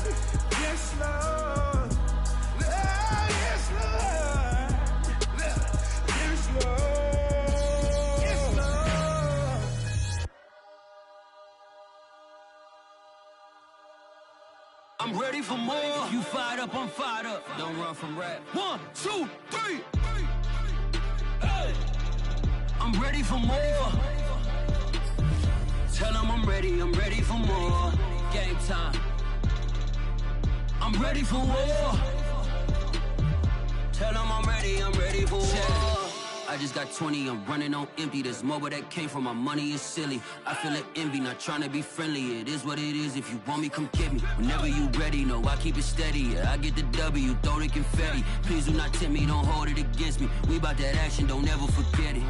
Yes, Lord. Yes, Lord. Yes, Lord. Yes, Lord. I'm ready for more. You fired up, I'm fired up. Don't run from rap. 1, 2, 3. Hey. I'm ready for more. Tell them I'm ready for more. Game time. I'm ready for war. Tell them I'm ready for war. I just got 20, I'm running on empty. There's more where that came from, my money is silly. I feel it envy, not trying to be friendly. It is what it is, if you want me, come get me. Whenever you ready, no, I keep it steady. Yeah, I get the W, throw the confetti. Please do not tempt me, don't hold it against me. We about that action, don't ever forget it.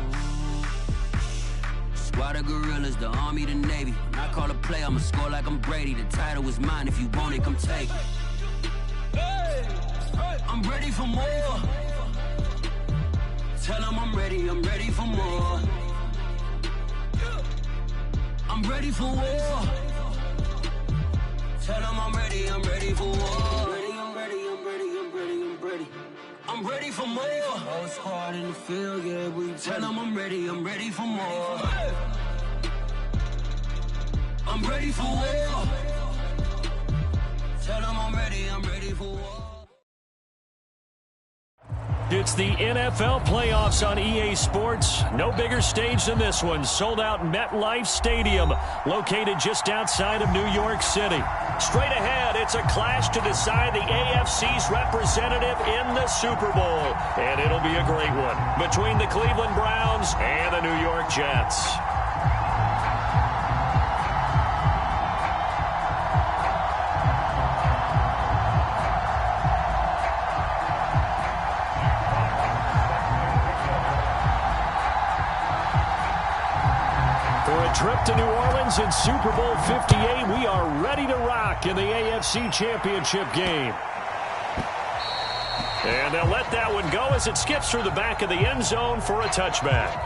Squad of gorillas, the army, the navy. When I call a play, I'ma score like I'm Brady. The title is mine, if you want it, come take it. I'm ready for more. Tell them I'm ready for more. I'm ready for war. Tell them I'm ready for war. I'm ready for more. Whole squad in the field, yeah, we tell them I'm ready for more. I'm ready for war. Tell them I'm ready for war. It's the NFL playoffs on EA Sports. No bigger stage than this one. Sold out MetLife Stadium, located just outside of New York City. Straight ahead, it's a clash to decide the AFC's representative in the Super Bowl. And it'll be a great one between the Cleveland Browns and the New York Jets. Trip to New Orleans in Super Bowl 58. We are ready to rock in the AFC Championship game. And they'll let that one go as it skips through the back of the end zone for a touchback.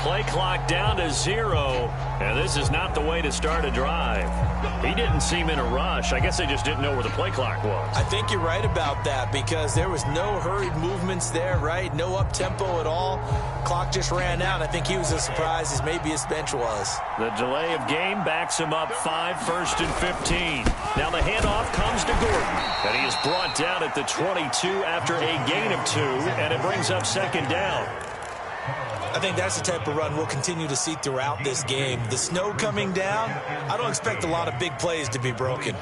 Play clock down to 0, and this is not the way to start a drive. He didn't seem in a rush. I guess they just didn't know where the play clock was. I think you're right about that because there was no hurried movements there, right? No up-tempo at all. Clock just ran out. I think he was as surprised as maybe his bench was. The delay of game backs him up 5, 1st and 15. Now the handoff comes to Gordon, and he is brought down at the 22 after a gain of 2, and it brings up 2nd down. I think that's the type of run we'll continue to see throughout this game. The snow coming down, I don't expect a lot of big plays to be broken.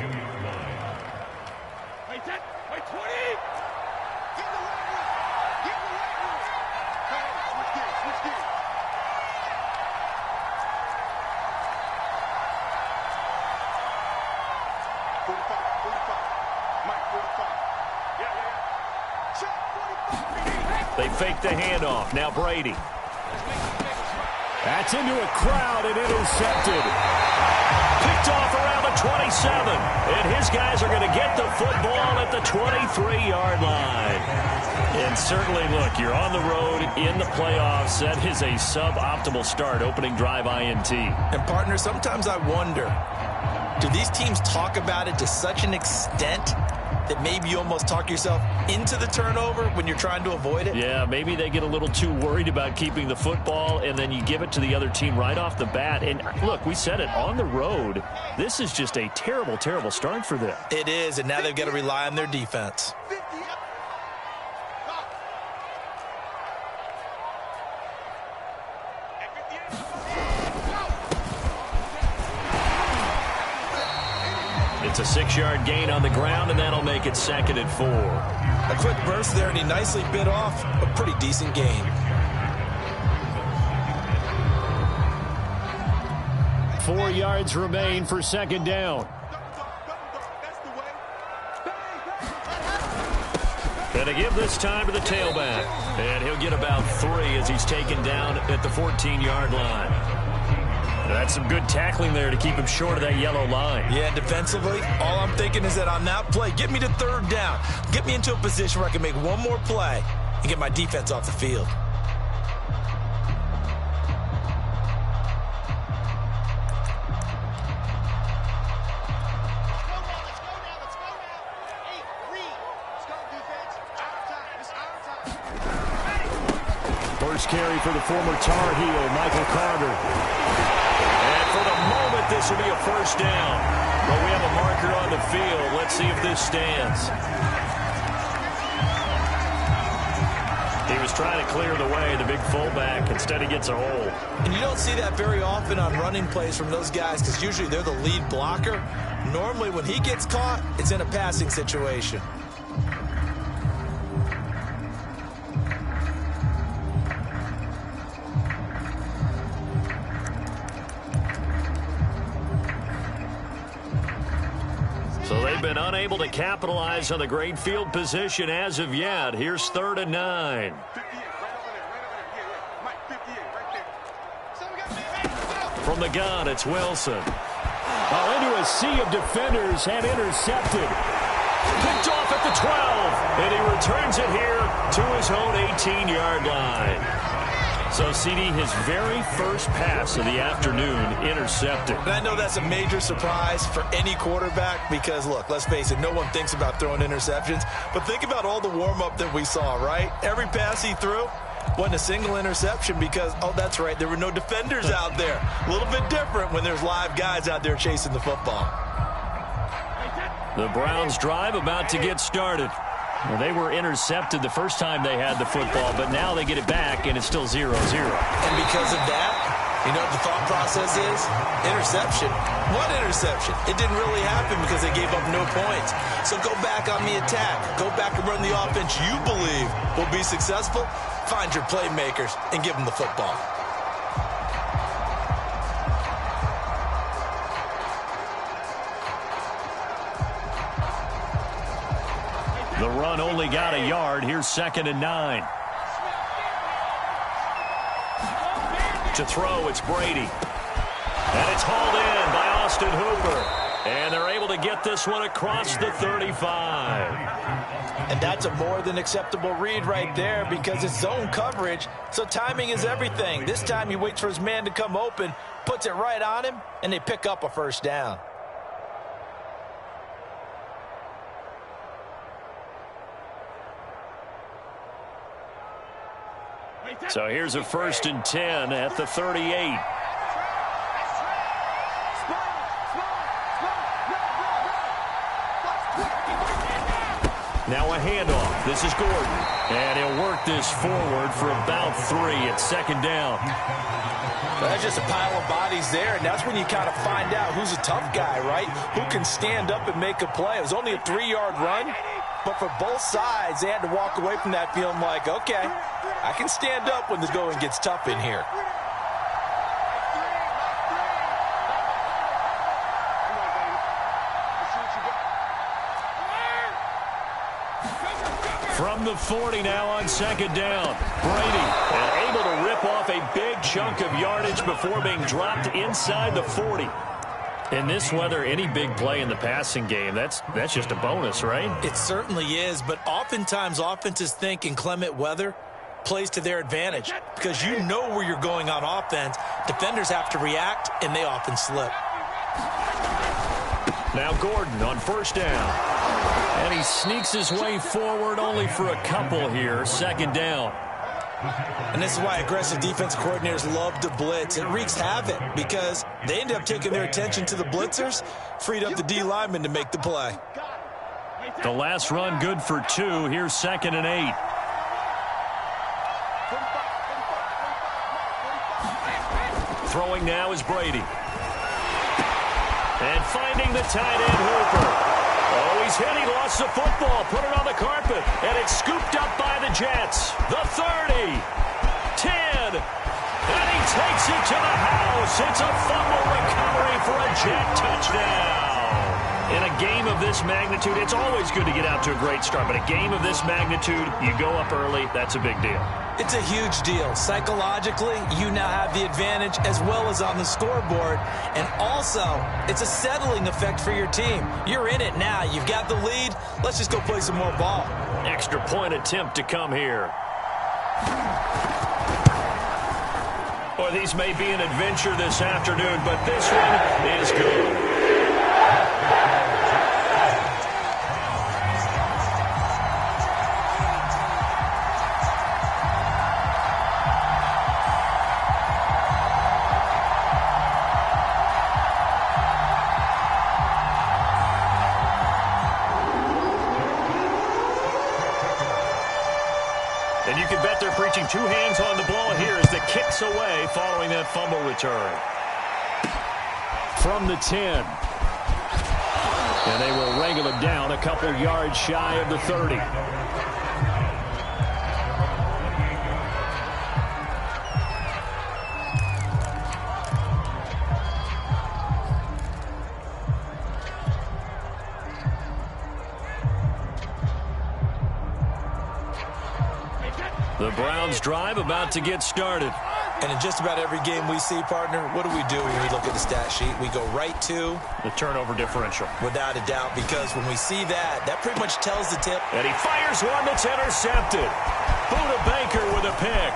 They fake the handoff. Now Brady. That's into a crowd and intercepted. Picked off around the 27. And his guys are going to get the football at the 23-yard line. And certainly, look, you're on the road in the playoffs. That is a suboptimal start, opening drive INT. And, partner, sometimes I wonder, do these teams talk about it to such an extent that maybe you almost talk yourself into the turnover when you're trying to avoid it? Yeah, maybe they get a little too worried about keeping the football, and then you give it to the other team right off the bat. And, look, we said it, on the road, this is just a terrible, terrible start for them. It is, and now they've got to rely on their defense. It's a 6-yard gain on the ground, and that'll make it 2nd and 4. A quick burst there, and he nicely bit off a pretty decent gain. 4 yards remain for 2nd down. Gonna give this time to the tailback. And he'll get about 3 as he's taken down at the 14-yard line. That's some good tackling there to keep him short of that yellow line. Yeah, defensively, all I'm thinking is that on that play, get me to 3rd down. Get me into a position where I can make one more play and get my defense off the field. First carry for the former Tar Heel, Michael Carter. And for the moment, this will be a 1st down. But we have a marker on the field. Let's see if this stands. He was trying to clear the way, the big fullback. Instead, he gets a hole. And you don't see that very often on running plays from those guys because usually they're the lead blocker. Normally, when he gets caught, it's in a passing situation. So they've been unable to capitalize on the great field position as of yet. Here's 3rd and 9. From the gun, it's Wilson. Into a sea of defenders and intercepted. Picked off at the 12. And he returns it here to his own 18-yard line. So, CD, his very first pass of the afternoon intercepted. And I know that's a major surprise for any quarterback because, look, let's face it, no one thinks about throwing interceptions. But think about all the warm-up that we saw, right? Every pass he threw wasn't a single interception because, oh, that's right, there were no defenders out there. A little bit different when there's live guys out there chasing the football. The Browns drive about to get started. Well, they were intercepted the first time they had the football, but now they get it back, and it's still 0-0. And because of that, you know what the thought process is? Interception. What interception? It didn't really happen because they gave up no points. So go back on the attack. Go back and run the offense you believe will be successful. Find your playmakers and give them the football. The run only got a yard. Here's 2nd and 9. To throw, it's Brady. And it's hauled in by Austin Hooper. And they're able to get this one across the 35. And that's a more than acceptable read right there because it's zone coverage, so timing is everything. This time he waits for his man to come open, puts it right on him, and they pick up a 1st down. So here's a 1st and 10 at the 38. Now a handoff. This is Gordon. And he'll work this forward for about 3 at 2nd down. Well, that's just a pile of bodies there, and that's when you kind of find out who's a tough guy, right? Who can stand up and make a play. It was only a 3-yard run, but for both sides, they had to walk away from that feeling like, okay, I can stand up when the going gets tough in here. From the 40 now on 2nd down. Brady and able to rip off a big chunk of yardage before being dropped inside the 40. In this weather, any big play in the passing game, that's just a bonus, right? It certainly is, but oftentimes offenses think inclement weather plays to their advantage because you know where you're going on offense. Defenders have to react, and they often slip. Now Gordon on 1st down. And he sneaks his way forward only for a couple here. 2nd down. And this is why aggressive defense coordinators love to blitz. It wreaks havoc because they end up taking their attention to the blitzers, freed up the D lineman to make the play. The last run good for 2. Here's 2nd and 8. Throwing now is Brady. And finding the tight end, Hooper. Oh, he's hit. He lost the football. Put it on the carpet. And it's scooped up by the Jets. The 30. 10. And he takes it to the house. It's a fumble recovery for a Jet touchdown. In a game of this magnitude, it's always good to get out to a great start. But a game of this magnitude, you go up early, that's a big deal. It's a huge deal. Psychologically, you now have the advantage as well as on the scoreboard. And also, it's a settling effect for your team. You're in it now. You've got the lead. Let's just go play some more ball. Extra point attempt to come here. Well, these may be an adventure this afternoon, but this one is good. And you can bet they're preaching two hands on the ball here as the kick's away following that fumble return. From the 10. And they will wrangle him down a couple yards shy of the 30. The Browns drive about to get started. And in just about every game we see, partner, what do we do when we look at the stat sheet? We go right to the turnover differential. Without a doubt, because when we see that, that pretty much tells the tip. And he fires one that's intercepted. Buda Baker with a pick.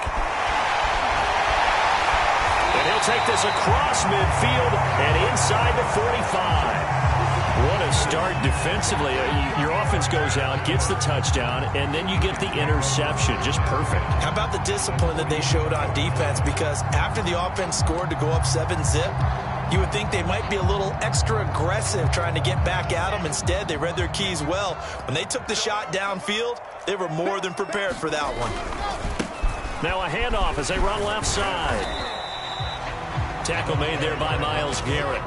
And he'll take this across midfield and inside the 45. What a start defensively. Your offense goes out, gets the touchdown, and then you get the interception. Just perfect. How about the discipline that they showed on defense? Because after the offense scored to go up 7-zip, you would think they might be a little extra aggressive trying to get back at them. Instead, they read their keys well. When they took the shot downfield, they were more than prepared for that one. Now a handoff as they run left side. Tackle made there by Myles Garrett.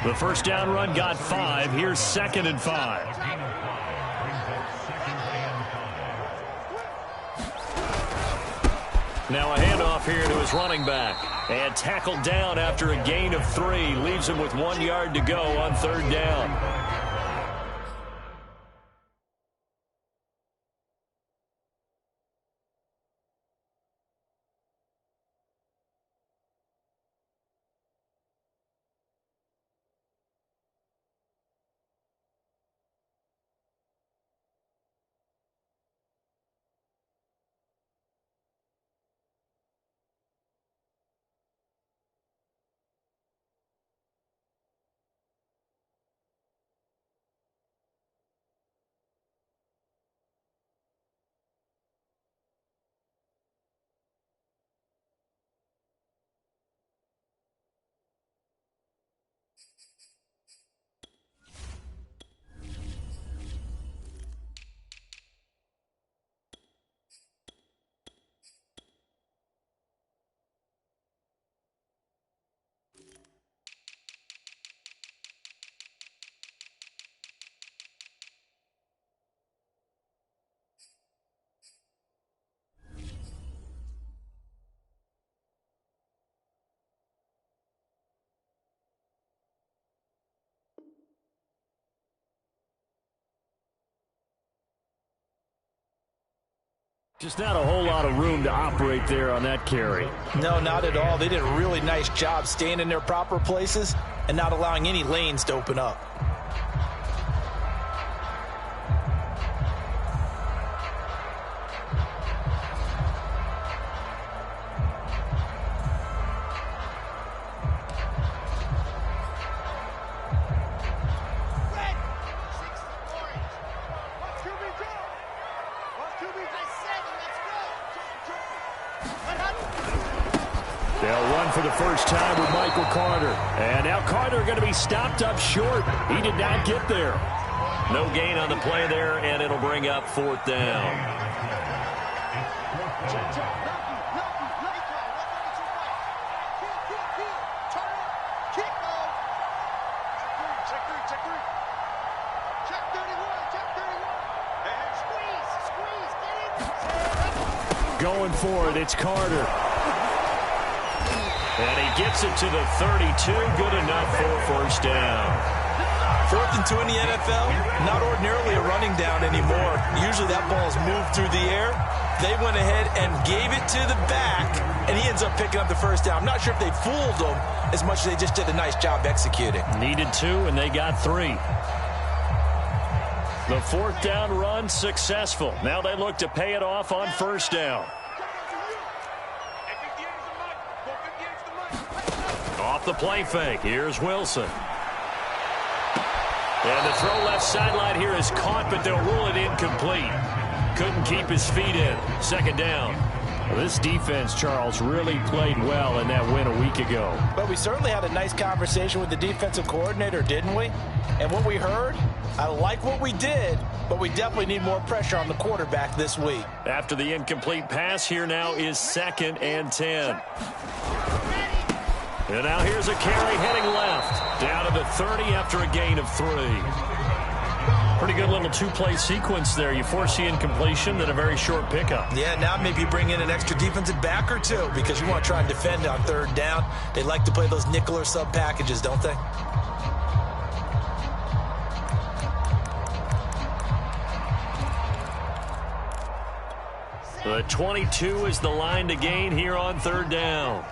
The first down run got 5. Here's 2nd and 5. Now a handoff here to his running back. And tackled down after a gain of 3. Leaves him with 1 yard to go on 3rd down. Just not a whole lot of room to operate there on that carry. No, not at all. They did a really nice job staying in their proper places and not allowing any lanes to open up. They'll run for the first time with Michael Carter. And now Carter going to be stopped up short. He did not get there. No gain on the play there, and it'll bring up 4th down. Going for it, it's Carter. And he gets it to the 32. Good enough for a first down. 4th and 2 in the NFL, not ordinarily a running down anymore. Usually that ball is moved through the air. They went ahead and gave it to the back, and he ends up picking up the first down. I'm not sure if they fooled him as much as they just did a nice job executing. Needed 2, and they got 3. The 4th down run successful. Now they look to pay it off on first down. Off the play fake. Here's Wilson. And the throw left sideline here is caught, but they'll rule it incomplete. Couldn't keep his feet in. Second down. Well, this defense, Charles, really played well in that win a week ago. But we certainly had a nice conversation with the defensive coordinator, didn't we? And what we heard, I like what we did, but we definitely need more pressure on the quarterback this week. After the incomplete pass, here now is 2nd and 10. And now here's a carry heading left. Down to the 30 after a gain of 3. Pretty good little 2-play sequence there. You force the incompletion, then a very short pickup. Yeah, now maybe you bring in an extra defensive back or 2 because you want to try and defend on 3rd down. They like to play those nickel or sub packages, don't they? The 22 is the line to gain here on 3rd down.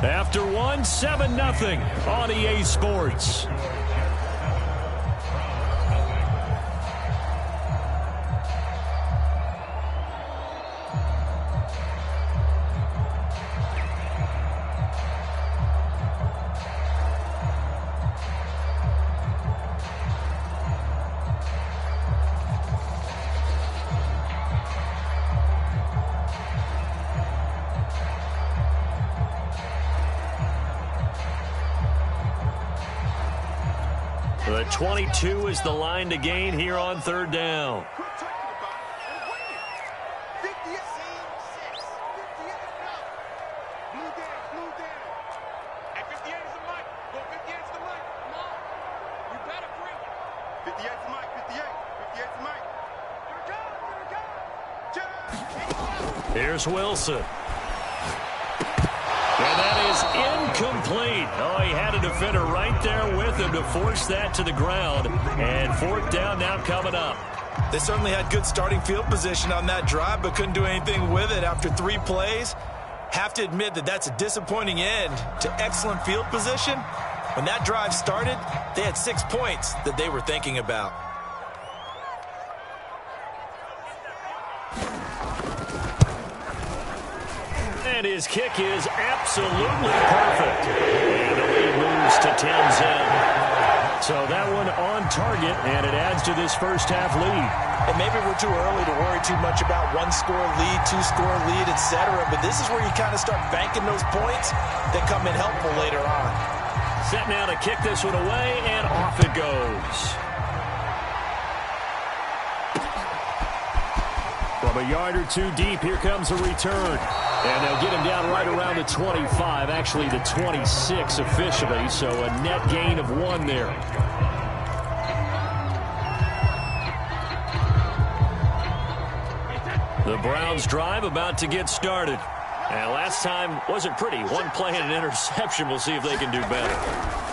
After 1, 7-0 on EA Sports. The 22 is the line to gain here on 3rd down. Here's Wilson. And that is incomplete. Oh, he had a defender right there with him to force that to the ground. And 4th down now coming up. They certainly had good starting field position on that drive, but couldn't do anything with it after 3 plays. Have to admit that that's a disappointing end to excellent field position. When that drive started, they had 6 points that they were thinking about. And his kick is absolutely perfect. And the lead moves to 10-10. So that one on target, and it adds to this first half lead. And maybe we're too early to worry too much about 1-score lead, 2-score lead, etc. But this is where you kind of start banking those points that come in helpful later on. Set now to kick this one away, and off it goes. From a yard or 2 deep, here comes a return. And they'll get him down right around the 25, actually the 26 officially, so a net gain of 1 there. The Browns drive about to get started. And last time wasn't pretty. 1 play and an interception. We'll see if they can do better.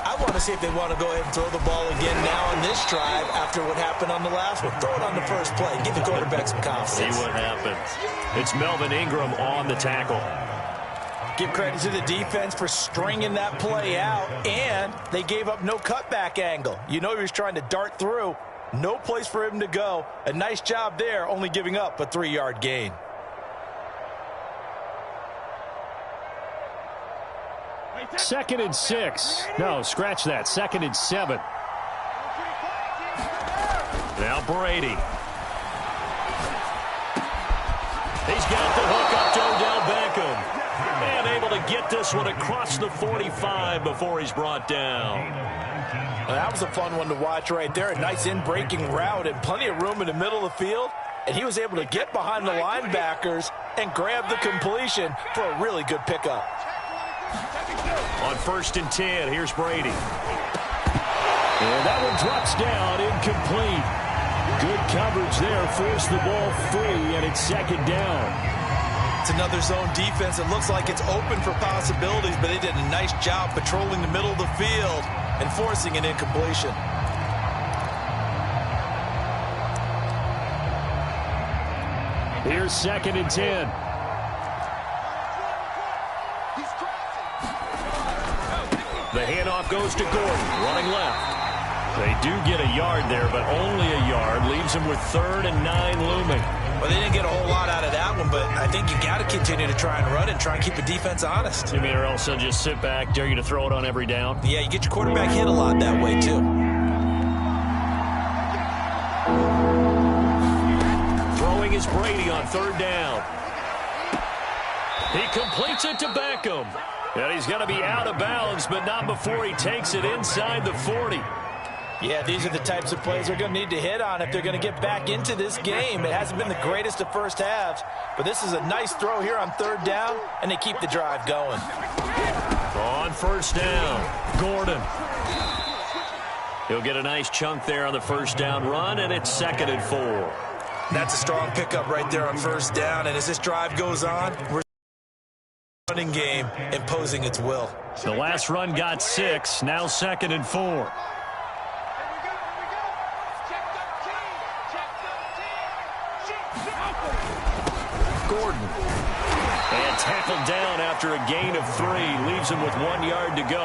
I want to see if they want to go ahead and throw the ball again now on this drive after what happened on the last one. Throw it on the first play. Give the quarterback some confidence. See what happens. It's Melvin Ingram on the tackle. Give credit to the defense for stringing that play out, and they gave up no cutback angle. You know he was trying to dart through. No place for him to go. A nice job there, only giving up a 3-yard gain. Second and 6. No, scratch that. 2nd and 7. Now Brady. He's got the hook up to Odell Beckham. And able to get this one across the 45 before he's brought down. Well, that was a fun one to watch right there. A nice in-breaking route and plenty of room in the middle of the field. and he was able to get behind the linebackers and grab the completion for a really good pickup. On 1st and 10, here's Brady. And that one drops down, incomplete. Good coverage there, forced the ball free, and it's 2nd down. It's another zone defense. It looks like it's open for possibilities, but they did a nice job patrolling the middle of the field and forcing an incompletion. Here's 2nd and 10. The handoff goes to Gordon, running left. They do get a yard there, but only a yard. Leaves them with 3rd and 9 looming. Well, they didn't get a whole lot out of that one, but I think you got to continue to try and run and try and keep the defense honest. You mean, or else they'll just sit back, dare you to throw it on every down? Yeah, you get your quarterback hit a lot that way, too. Throwing is Brady on 3rd down. He completes it to Beckham. And he's going to be out of bounds, but not before he takes it inside the 40. Yeah, these are the types of plays they're going to need to hit on if they're going to get back into this game. It hasn't been the greatest of first halves, but this is a nice throw here on 3rd down, and they keep the drive going. On 1st down, Gordon. He'll get a nice chunk there on the 1st down run, and it's 2nd and 4. That's a strong pickup right there on 1st down, and as this drive goes on, we're running game imposing its will. The last run got 6, now 2nd and 4. Gordon. And tackled down after a gain of 3. Leaves him with 1 yard to go.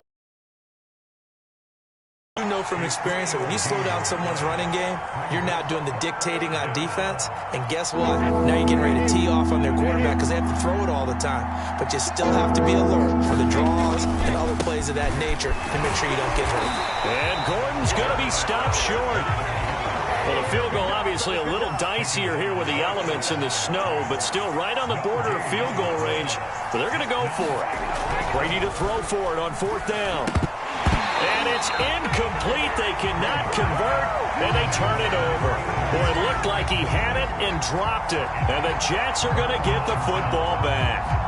You know from experience that when you slow down someone's running game, you're now doing the dictating on defense. And guess what? Now you're getting ready to tee off on their quarterback because they have to throw it all the time. But you still have to be alert for the draws and other plays of that nature to make sure you don't get hurt. And Gordon's going to be stopped short. Well, the field goal obviously a little dicier here with the elements in the snow, but still right on the border of field goal range. So they're going to go for it. Brady to throw for it on 4th down. And it's incomplete. They cannot convert, and they turn it over. Boy, it looked like he had it and dropped it. And the Jets are going to get the football back.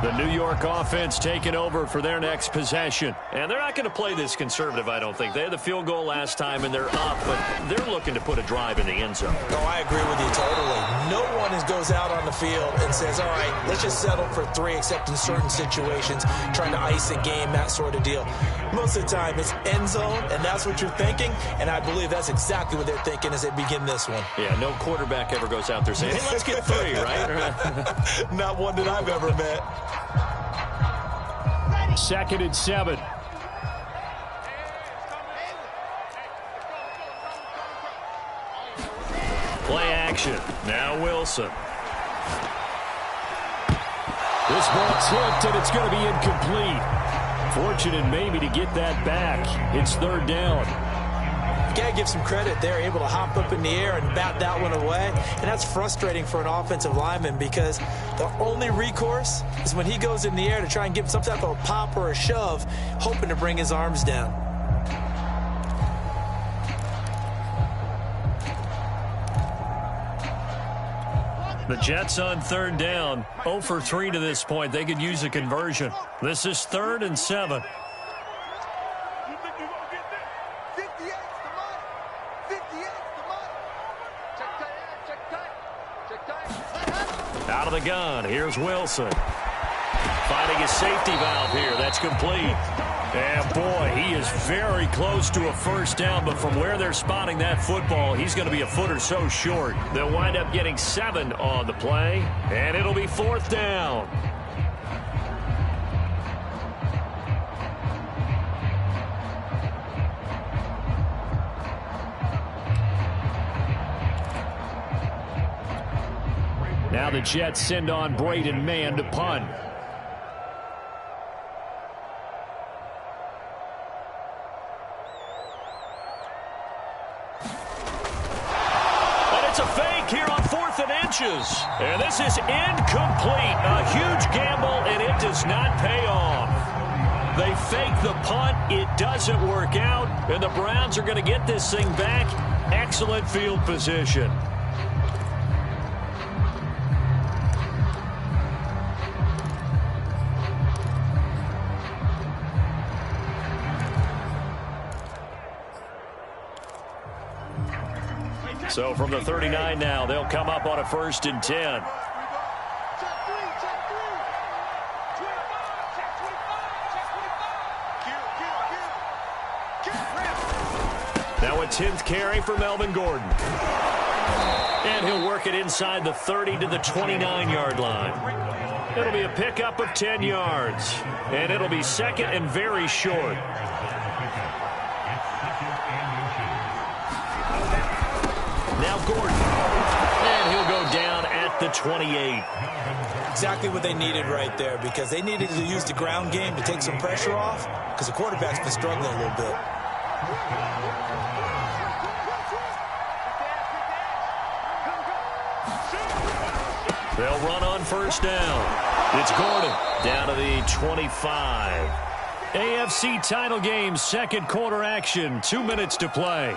The New York offense taking over for their next possession. And they're not going to play this conservative, I don't think. They had the field goal last time, and they're up, but they're looking to put a drive in the end zone. No, I agree with you totally. No one goes out on the field and says, all right, let's just settle for 3, except in certain situations, trying to ice a game, that sort of deal. Most of the time, it's end zone, and that's what you're thinking, and I believe that's exactly what they're thinking as they begin this one. Yeah, no quarterback ever goes out there saying, hey, let's get 3, right? Not one that I've ever met. 2nd and 7. Play action. Now Wilson. This ball tipped, and it's going to be incomplete. Fortunate maybe to get that back. It's 3rd down. You got to give some credit. They're able to hop up in the air and bat that one away. And that's frustrating for an offensive lineman because the only recourse is when he goes in the air to try and give some type of a pop or a shove, hoping to bring his arms down. The Jets on 3rd down. 0 for 3 to this point. They could use a conversion. This is 3rd and 7. Out of the gun, here's Wilson. Finding his safety valve here. That's complete. And boy, he is very close to a 1st down, but from where they're spotting that football, he's going to be a foot or so short. They'll wind up getting 7 on the play, and it'll be 4th down. Now the Jets send on Braden Mann to punt. And it's a fake here on 4th and inches. And this is incomplete. A huge gamble, and it does not pay off. They fake the punt. It doesn't work out, and the Browns are going to get this thing back. Excellent field position. So from the 39 now, they'll come up on a 1st and 10. Now a 10th carry for Melvin Gordon. And he'll work it inside the 30 to the 29-yard line. It'll be a pickup of 10 yards. And it'll be 2nd and very short. Now Gordon. And he'll go down at the 28. Exactly what they needed right there, because they needed to use the ground game to take some pressure off, because the quarterback's been struggling a little bit. They'll run on 1st down. It's Gordon down to the 25. AFC title game, 2nd quarter action. 2 minutes to play.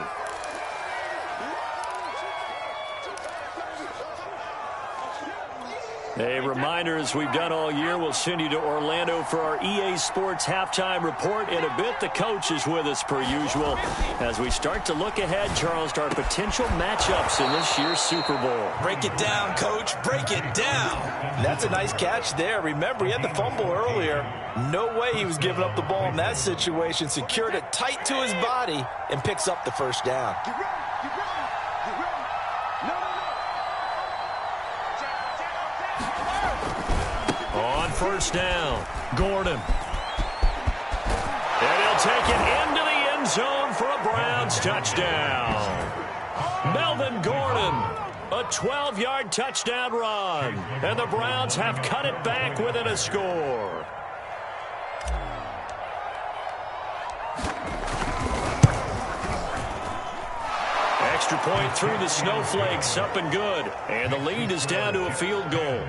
A reminder, as we've done all year, we'll send you to Orlando for our EA Sports halftime report. In a bit, the coach is with us per usual as we start to look ahead, Charles, to our potential matchups in this year's Super Bowl. Break it down, Coach. Break it down. That's a nice catch there. Remember, he had the fumble earlier. No way he was giving up the ball in that situation. Secured it tight to his body and picks up the 1st down. On 1st down, Gordon. And he'll take it into the end zone for a Browns touchdown. Melvin Gordon, a 12-yard touchdown run. And the Browns have cut it back within a score. Extra point through the snowflakes, up and good. And the lead is down to a field goal.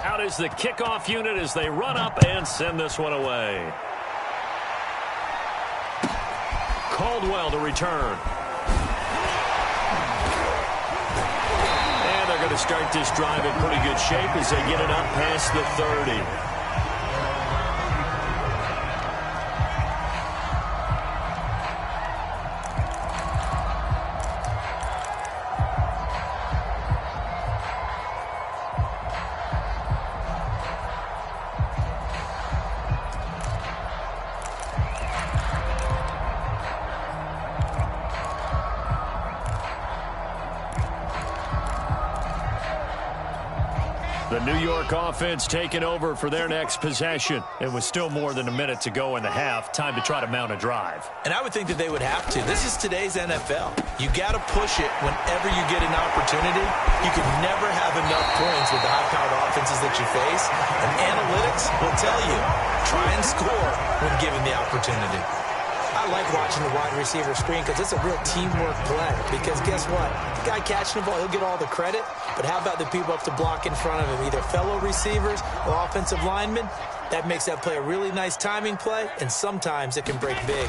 Out is the kickoff unit as they run up and send this one away. Caldwell to return. And they're going to start this drive in pretty good shape as they get it up past the 30. The New York offense taking over for their next possession. It was still more than a minute to go in the half. Time to try to mount a drive. And I would think that they would have to. This is today's NFL. You got to push it whenever you get an opportunity. You can never have enough points with the high-powered offenses that you face. And analytics will tell you, try and score when given the opportunity. I like watching the wide receiver screen because it's a real teamwork play. Because guess what? The guy catching the ball, he'll get all the credit. But how about the people up to block in front of him, either fellow receivers or offensive linemen? That makes that play a really nice timing play, and sometimes it can break big.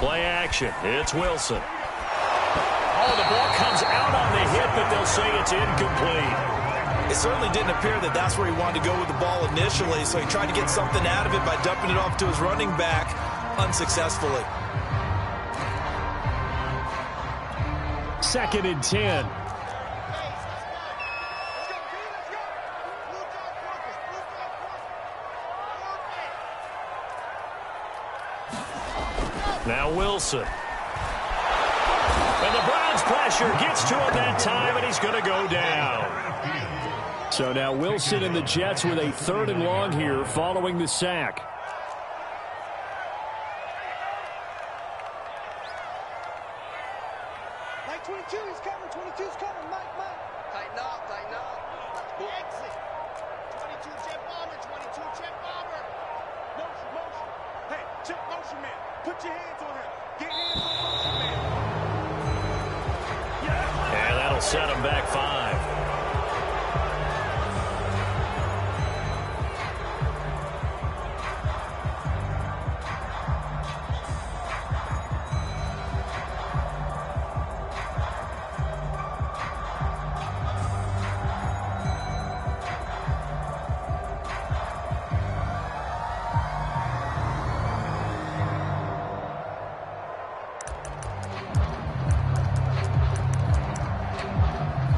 Play action. It's Wilson. Oh, the ball comes out on the hit, but they'll say it's incomplete. It certainly didn't appear that that's where he wanted to go with the ball initially, so he tried to get something out of it by dumping it off to his running back unsuccessfully. 2nd and 10. Now Wilson. And the Browns pressure gets to him that time, and he's going to go down. So now Wilson and the Jets with a 3rd and long here following the sack. Mike 22, he's coming. 22's coming. Mike. Tighten up. Exit. 22 jet bomber. 22 jet bomber. Motion. Hey, check motion man. Put your hands on him. Get hands on motion man. And that'll set him back 5.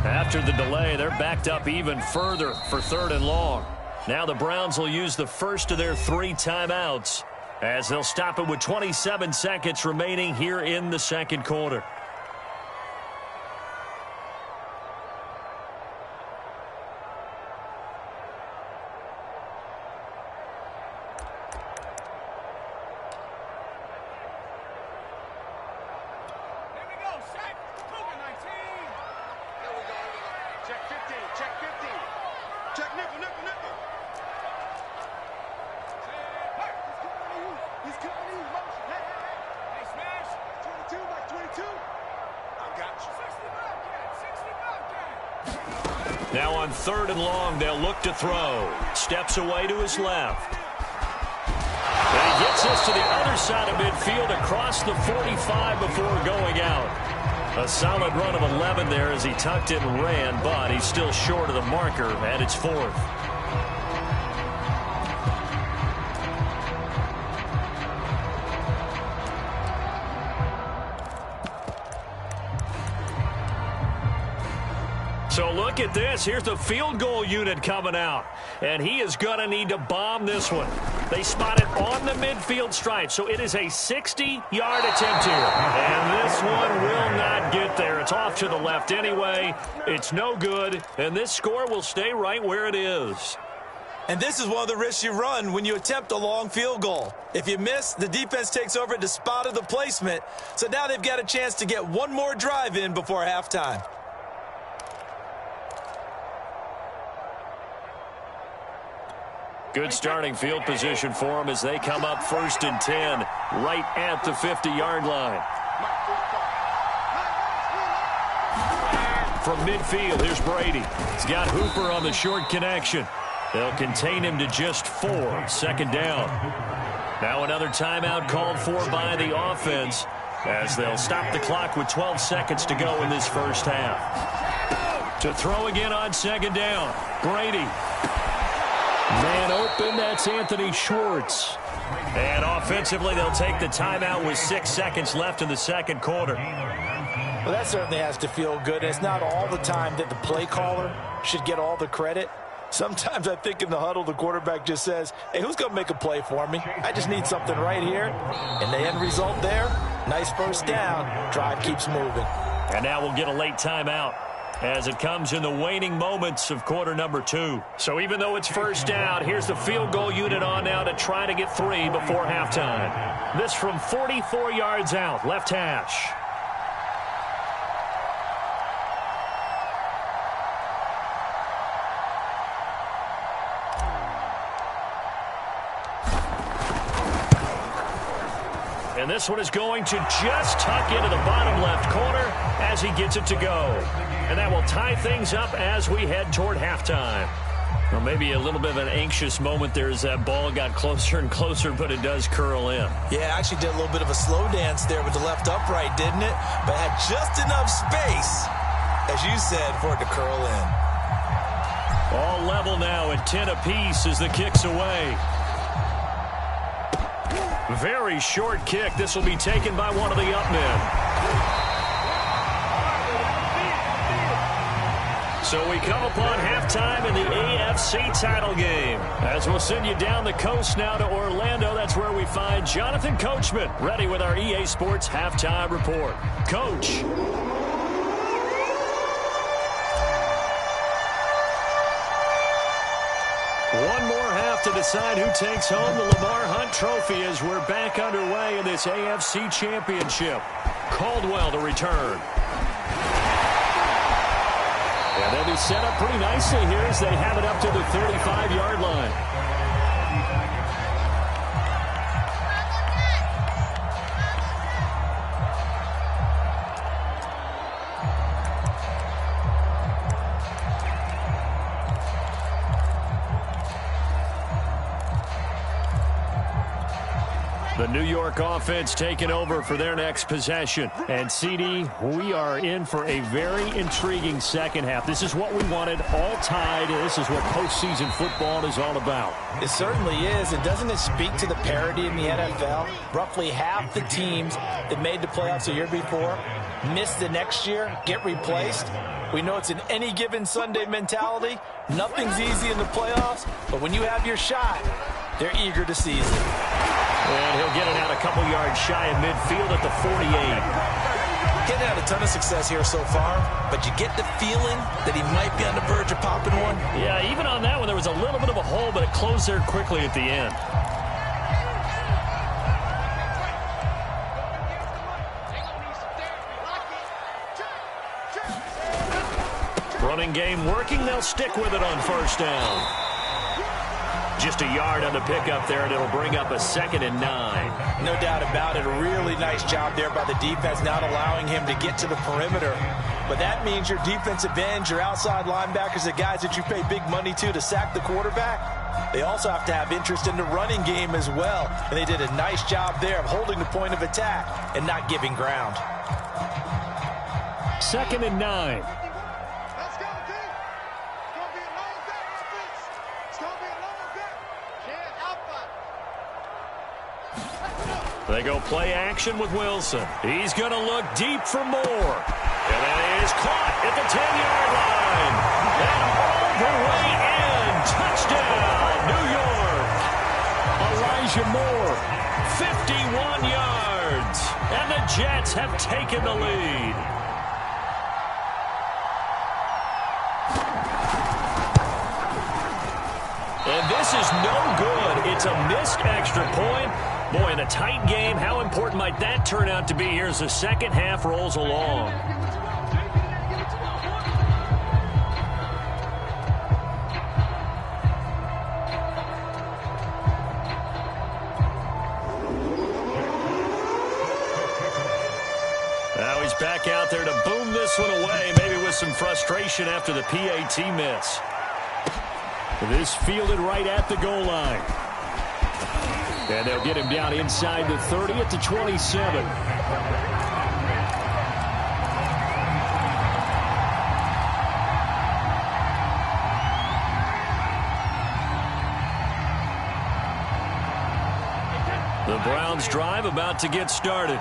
After the delay, they're backed up even further for 3rd and long. Now the Browns will use the first of their 3 timeouts as they'll stop it with 27 seconds remaining here in the second quarter. Now on 3rd and long, they'll look to throw. Steps away to his left. And he gets this to the other side of midfield across the 45 before going out. A solid run of 11 there as he tucked it and ran, but he's still short of the marker, and it's 4th. So look at this. Here's the field goal unit coming out. And he is going to need to bomb this one. They spot it on the midfield stripe. So it is a 60-yard attempt here. And this one will not get there. It's off to the left anyway. It's no good. And this score will stay right where it is. And this is one of the risks you run when you attempt a long field goal. If you miss, the defense takes over at the spot of the placement. So now they've got a chance to get one more drive in before halftime. Good starting field position for them as they come up 1st and 10 right at the 50-yard line. From midfield, here's Brady. He's got Hooper on the short connection. They'll contain him to just 4. 2nd down. Now another timeout called for by the offense as they'll stop the clock with 12 seconds to go in this first half. To throw again on 2nd down. Brady. Man open, that's Anthony Schwartz. And offensively, they'll take the timeout with 6 seconds left in the second quarter. Well, that certainly has to feel good. It's not all the time that the play caller should get all the credit. Sometimes I think in the huddle, the quarterback just says, hey, who's going to make a play for me? I just need something right here. And the end result there, nice first down. Drive keeps moving. And now we'll get a late timeout as it comes in the waning moments of quarter number 2. So even though it's first down, here's the field goal unit on now to try to get 3 before halftime. This from 44 yards out, left hash. And this one is going to just tuck into the bottom left corner as he gets it to go. And that will tie things up as we head toward halftime. Well, maybe a little bit of an anxious moment there as that ball got closer and closer, but it does curl in. Yeah, actually did a little bit of a slow dance there with the left upright, didn't it? But had just enough space, as you said, for it to curl in. All level now at 10 apiece as the kick's away. Very short kick. This will be taken by one of the up men. So we come upon halftime in the AFC title game. As we'll send you down the coast now to Orlando, that's where we find Jonathan Coachman, ready with our EA Sports halftime report. Coach. to decide who takes home the Lamar Hunt Trophy as we're back underway in this AFC Championship. Caldwell to return. And they'll be set up pretty nicely here as they have it up to the 35-yard line. The New York offense taking over for their next possession. And, CD, we are in for a very intriguing second half. This is what we wanted, all tied. This is what postseason football is all about. It certainly is. And doesn't it speak to the parity in the NFL? Roughly half the teams that made the playoffs the year before miss the next year, get replaced. We know it's an any given Sunday mentality. Nothing's easy in the playoffs, but when you have your shot, they're eager to seize it. And he'll get it out a couple yards shy of midfield at the 48. Getting out a ton of success here so far, but you get the feeling that he might be on the verge of popping one. Yeah, even on that one, there was a little bit of a hole, but it closed there quickly at the end. Running game working. They'll stick with it on first down. Just a yard on the pickup there, and it'll bring up a 2nd and 9. No doubt about it. A really nice job there by the defense, not allowing him to get to the perimeter. But that means your defensive ends, your outside linebackers, the guys that you pay big money to sack the quarterback, they also have to have interest in the running game as well. And they did a nice job there of holding the point of attack and not giving ground. 2nd and 9. They go play action with Wilson. He's going to look deep for more. And that is caught at the 10-yard line. And all the way in. Touchdown, New York. Elijah Moore, 51 yards. And the Jets have taken the lead. And this is no good. It's a missed extra point. Boy, in a tight game, how important might that turn out to be here as the second half rolls along? Now he's back out there to boom this one away, maybe with some frustration after the PAT miss. This fielded right at the goal line. And they'll get him down inside the 30 at the 27. The Browns drive about to get started.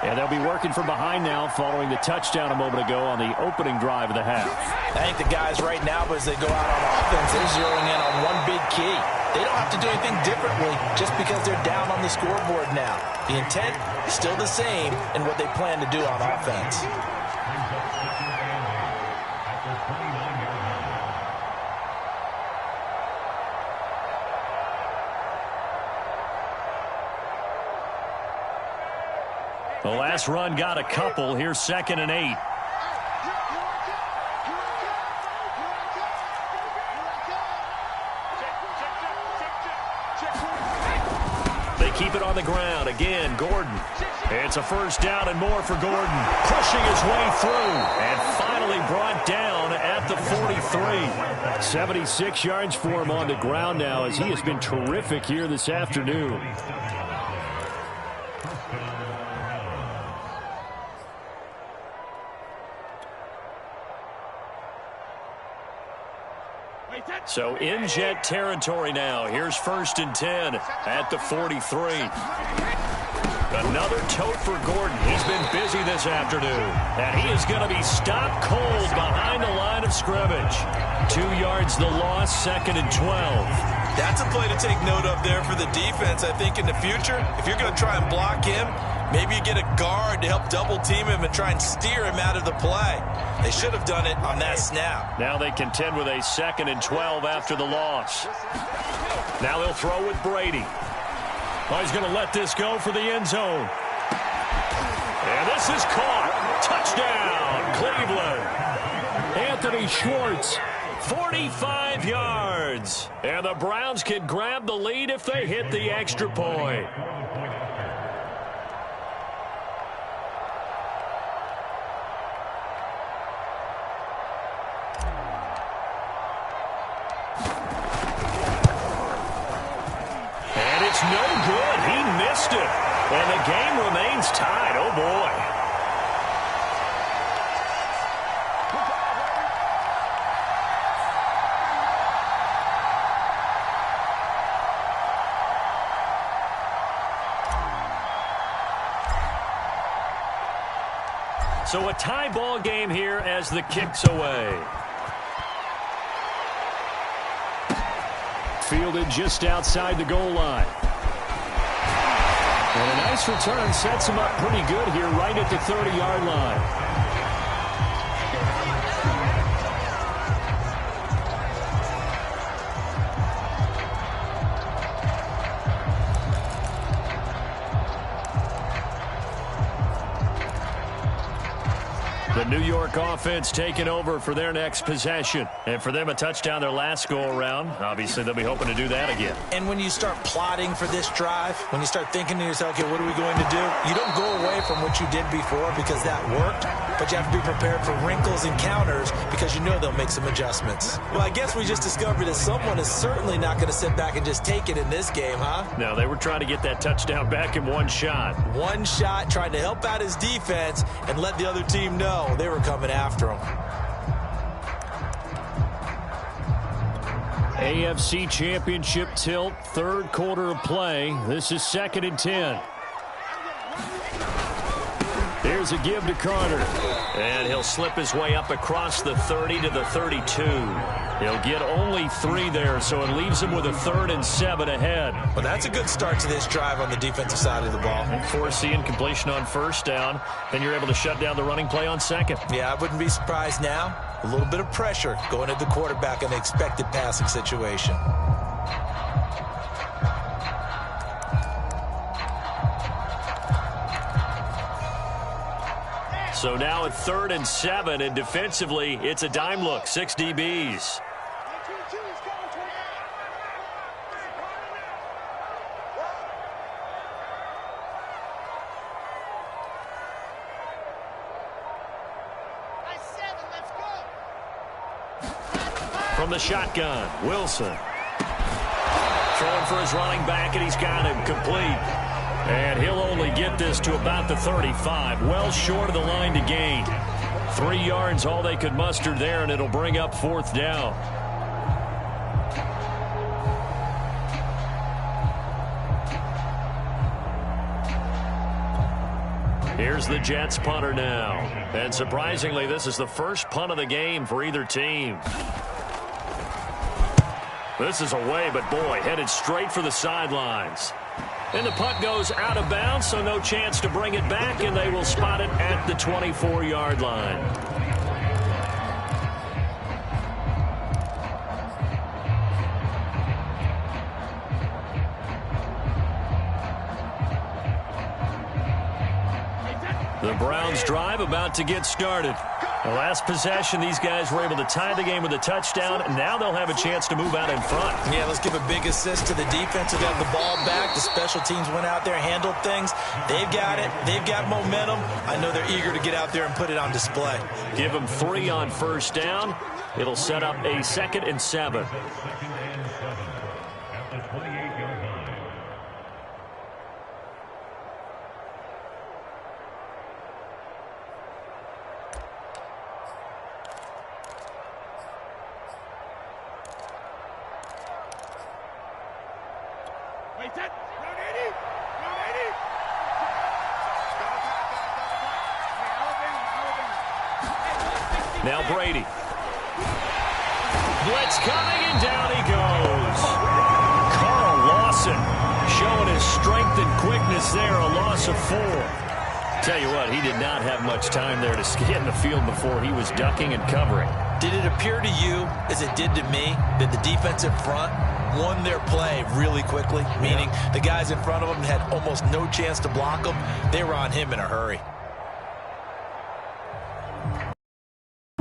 And they'll be working from behind now following the touchdown a moment ago on the opening drive of the half. I think the guys right now, as they go out on offense, they're zeroing in on one big key. They don't have to do anything differently just because they're down on the scoreboard now. The intent is still the same in what they plan to do on offense. The last run got a couple. Here's 2nd and 8. They keep it on the ground. Again, Gordon. It's a first down and more for Gordon. Pushing his way through and finally brought down at the 43. 76 yards for him on the ground now as he has been terrific here this afternoon. So in Jet territory now. Here's 1st and 10 at the 43. Another tote for Gordon. He's been busy this afternoon. And he is going to be stopped cold behind the line of scrimmage. 2 yards the loss, 2nd and 12. That's a play to take note of there for the defense. I think in the future, if you're going to try and block him, maybe you get a guard to help double team him and try and steer him out of the play. They should have done it on that snap. Now they contend with a 2nd and 12 after the loss. Now they'll throw with Brady. Oh, he's going to let this go for the end zone. And this is caught. Touchdown, Cleveland. Anthony Schwartz, 45 yards. And the Browns can grab the lead if they hit the extra point. And it's no good. He missed it. And the game remains tied. Oh, boy. So a tie ball game here as the kick's away. Fielded just outside the goal line. And a nice return sets him up pretty good here right at the 30-yard line. The New York offense taking over for their next possession. And for them, a touchdown their last go-around. Obviously, they'll be hoping to do that again. And when you start plotting for this drive, when you start thinking to yourself, okay, what are we going to do? You don't go away from what you did before because that worked, but you have to be prepared for wrinkles and counters because you know they'll make some adjustments. Well, I guess we just discovered that someone is certainly not going to sit back and just take it in this game, huh? No, they were trying to get that touchdown back in one shot. One shot, trying to help out his defense and let the other team know they were coming after him. AFC Championship tilt, third quarter of play. This is 2nd and 10. Here's a give to Carter. And he'll slip his way up across the 30 to the 32. He'll get only 3 there, so it leaves him with a 3rd and 7 ahead. Well, that's a good start to this drive on the defensive side of the ball. And foreseeing completion on first down, then you're able to shut down the running play on second. Yeah, I wouldn't be surprised now. A little bit of pressure going at the quarterback in an expected passing situation. So now at 3rd and 7, and defensively, it's a dime look, 6 DBs. From the shotgun, Wilson. Throwing for his running back, and he's got him complete. And he'll only get this to about the 35, well short of the line to gain. 3 yards, all they could muster there, and it'll bring up 4th down. Here's the Jets punter now. And surprisingly, this is the first punt of the game for either team. This is away, but boy, headed straight for the sidelines. And the punt goes out of bounds, so no chance to bring it back, and they will spot it at the 24-yard line. The Browns drive about to get started. The last possession, these guys were able to tie the game with a touchdown. Now they'll have a chance to move out in front. Yeah, let's give a big assist to the defense who got the ball back. The special teams went out there, handled things. They've got it. They've got momentum. I know they're eager to get out there and put it on display. Give them 3 on first down. It'll set up a 2nd and 7. Now Brady. Blitz coming, and down he goes. Carl Lawson showing his strength and quickness there, a loss of 4. Tell you what, he did not have much time there to get in the field before he was ducking and covering. Did it appear to you, as it did to me, that the defensive front won their play really quickly, meaning the guys in front of them had almost no chance to block them. They were on him in a hurry.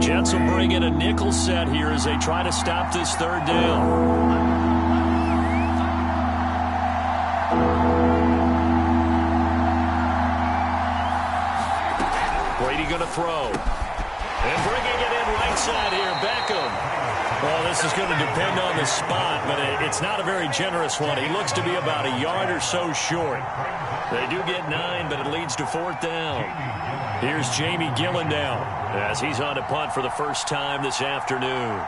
Jets will bring in a nickel set here as they try to stop this third down. Brady going to throw. And bringing it in right side here, Beckham. Well, this is going to depend on the spot, but it's not a very generous one. He looks to be about a yard or so short. They do get 9, but it leads to 4th down. Here's Jamie Gillen now as he's on to punt for the first time this afternoon.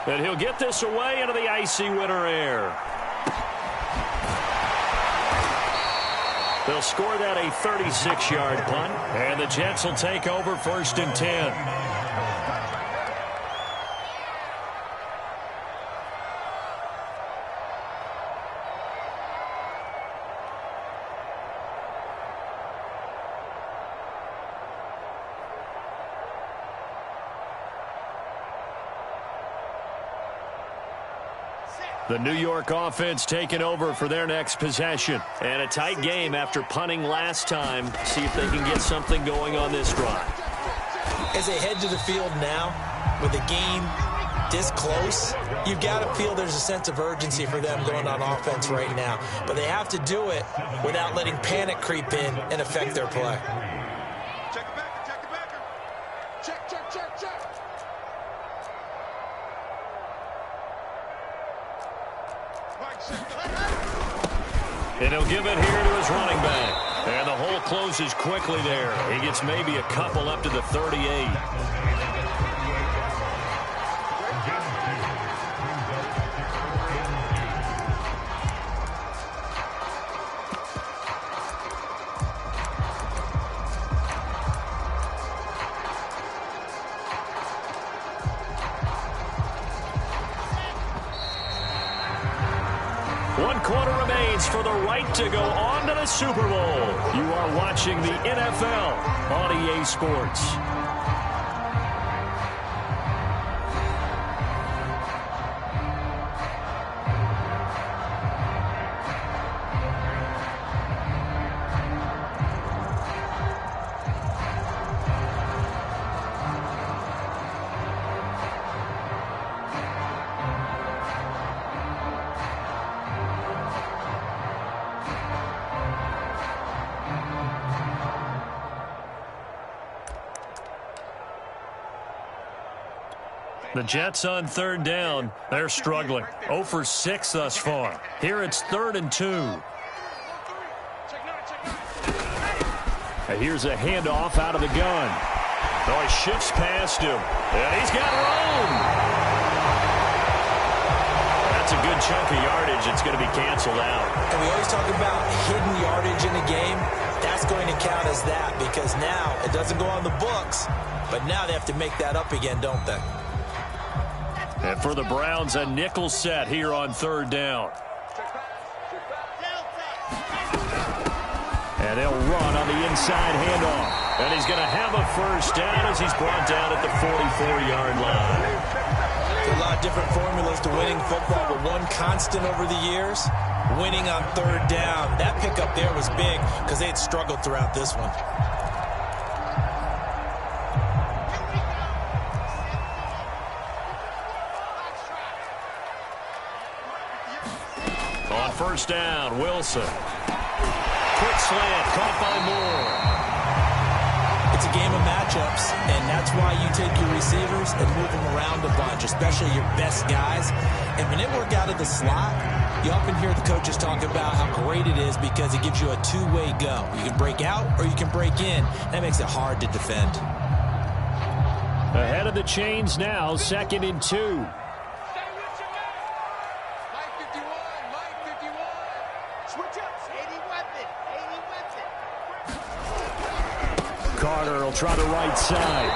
And he'll get this away into the icy winter air. They'll score that a 36-yard punt, and the Jets will take over 1st and 10. The New York offense taking over for their next possession. And a tight game after punting last time. See if they can get something going on this drive. As they head to the field now, with the game this close, you've got to feel there's a sense of urgency for them going on offense right now. But they have to do it without letting panic creep in and affect their play. Check the backer, check the backer. Check, check, check, check. And he'll give it here to his running back. And the hole closes quickly there. He gets maybe a couple up to the 38. For the right to go on to the Super Bowl. You are watching the NFL on EA Sports. The Jets on 3rd down. They're struggling. 0 for 6 thus far. Here it's 3rd and 2. And here's a handoff out of the gun. Oh, he shifts past him. And he's got room. That's a good chunk of yardage. It's going to be canceled out. And we always talk about hidden yardage in a game. That's going to count as that because now it doesn't go on the books, but now they have to make that up again, don't they? And for the Browns, a nickel set here on 3rd down. And they'll run on the inside handoff. And he's going to have a first down as he's brought down at the 44-yard line. There's a lot of different formulas to winning football, but one constant over the years, winning on 3rd down. That pickup there was big because they had struggled throughout this one. On 1st down, Wilson. Quick slant, caught by Moore. It's a game of matchups, and that's why you take your receivers and move them around a bunch, especially your best guys. And when they work out of the slot, you often hear the coaches talk about how great it is because it gives you a two-way go. You can break out or you can break in. That makes it hard to defend. Ahead of the chains now, 2nd and 2. Carter will try the right side.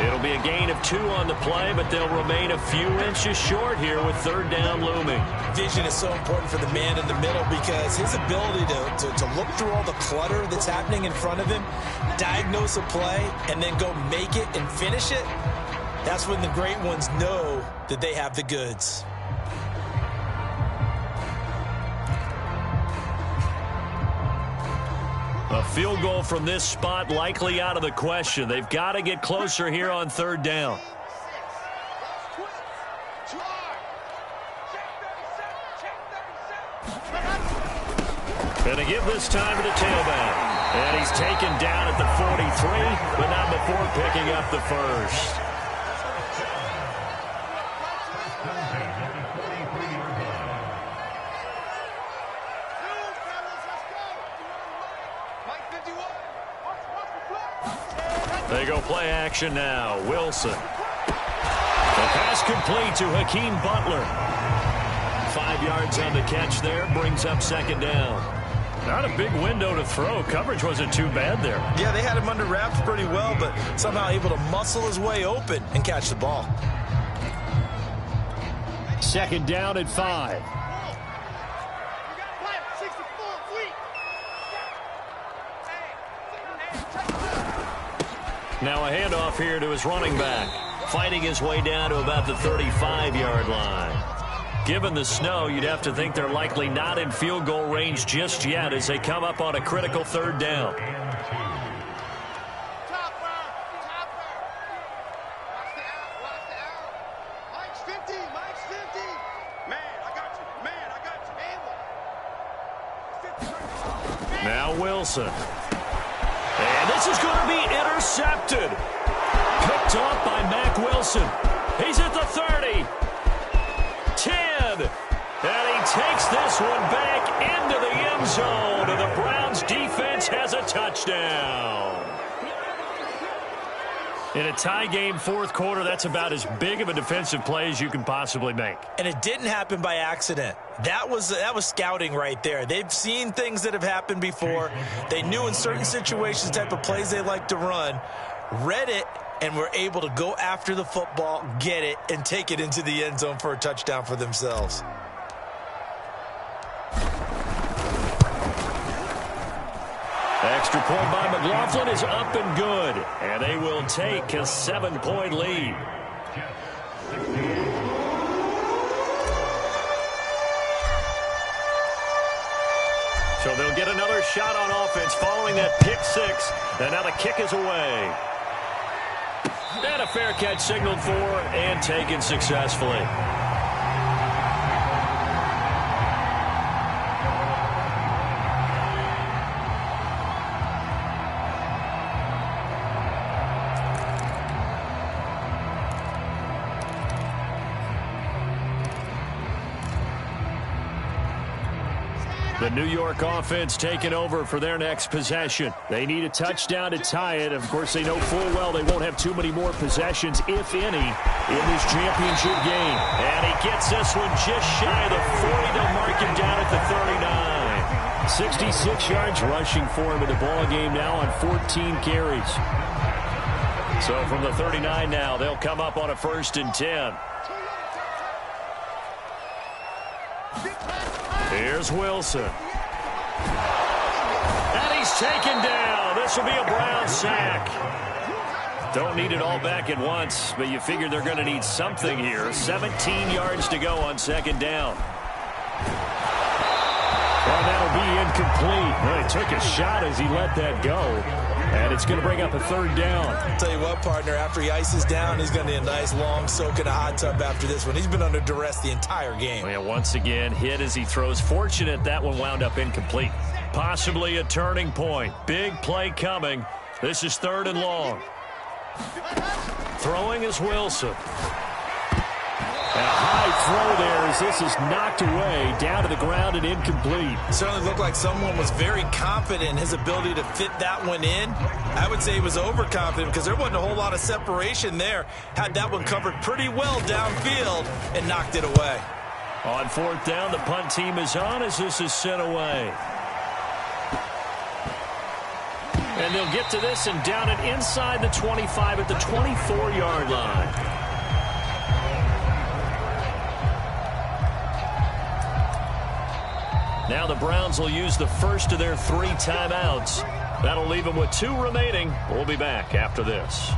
It'll be a gain of 2 on the play, but they'll remain a few inches short here with 3rd down looming. Vision is so important for the man in the middle because his ability to look through all the clutter that's happening in front of him, diagnose a play, and then go make it and finish it, that's when the great ones know that they have the goods. A field goal from this spot likely out of the question. They've got to get closer here on 3rd down. Going to give this time to the tailback. And he's taken down at the 43, but not before picking up the first. They go play action now. Wilson. The pass complete to Hakeem Butler. 5 yards on the catch there. Brings up 2nd down. Not a big window to throw. Coverage wasn't too bad there. Yeah, they had him under wraps pretty well, but somehow able to muscle his way open and catch the ball. 2nd down at 5. Now a handoff here to his running back. Fighting his way down to about the 35-yard line. Given the snow, you'd have to think they're likely not in field goal range just yet as they come up on a critical 3rd down. Now Wilson. And this is going to be intercepted. Picked off by Mack Wilson. He's at the 30. 10. And he takes this one back into the end zone. And the Browns defense has a touchdown. In a tie game 4th quarter, that's about as big of a defensive play as you can possibly make. And it didn't happen by accident. That was scouting right there. They've seen things that have happened before. They knew in certain situations the type of plays they like to run, read it, and were able to go after the football, get it, and take it into the end zone for a touchdown for themselves. Extra point by McLaughlin is up and good. And they will take a 7-point lead. So they'll get another shot on offense following that pick 6. And now the kick is away. And a fair catch signaled for and taken successfully. The New York offense taking over for their next possession. They need a touchdown to tie it. Of course, they know full well they won't have too many more possessions, if any, in this championship game. And he gets this one just shy of the 40. They'll mark him down at the 39. 66 yards rushing for him in the ball game now on 14 carries. So from the 39 now, they'll come up on a 1st and 10. Here's Wilson. And he's taken down. This will be a Brown sack. Don't need it all back at once, but you figure they're going to need something here. 17 yards to go on 2nd down. And that'll be incomplete. Well, he took a shot as he let that go. And it's going to bring up a 3rd down. I'll tell you what, partner, after he ices down, he's going to need a nice long soak in a hot tub after this one. He's been under duress the entire game. Well, once again, hit as he throws. Fortunate that one wound up incomplete. Possibly a turning point. Big play coming. This is 3rd and long. Throwing is Wilson. And a high throw there as this is knocked away, down to the ground and incomplete. Certainly looked like someone was very confident in his ability to fit that one in. I would say he was overconfident because there wasn't a whole lot of separation there. Had that one covered pretty well downfield and knocked it away. On 4th down, the punt team is on as this is sent away. And they'll get to this and down it inside the 25 at the 24-yard line. Now the Browns will use the first of their 3 timeouts. That'll leave them with 2 remaining. We'll be back after this.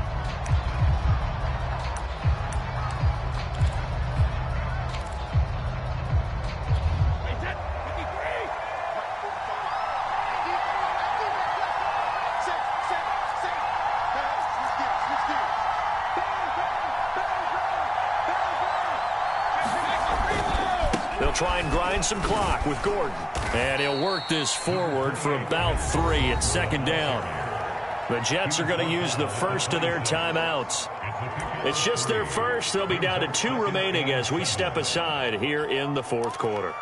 Try and grind some clock with Gordon. And he'll work this forward for about 3 at second down. The Jets are going to use the first of their timeouts. It's just their first. They'll be down to 2 remaining as we step aside here in the fourth quarter.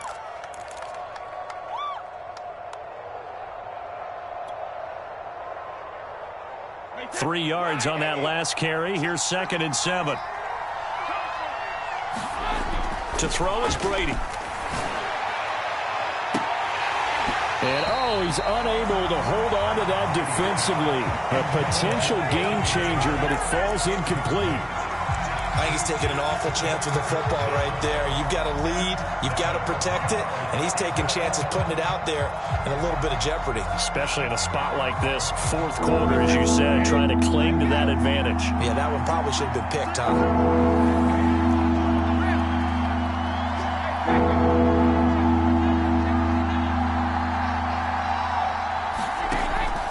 Three yards on that last carry. Here's 2nd and 7. To throw is Brady. And, he's unable to hold on to that defensively. A potential game changer, but it falls incomplete. I think he's taking an awful chance with the football right there. You've got to lead. You've got to protect it. And he's taking chances putting it out there in a little bit of jeopardy. Especially in a spot like this, fourth quarter, as you said, trying to cling to that advantage. Yeah, that one probably should have been picked, huh?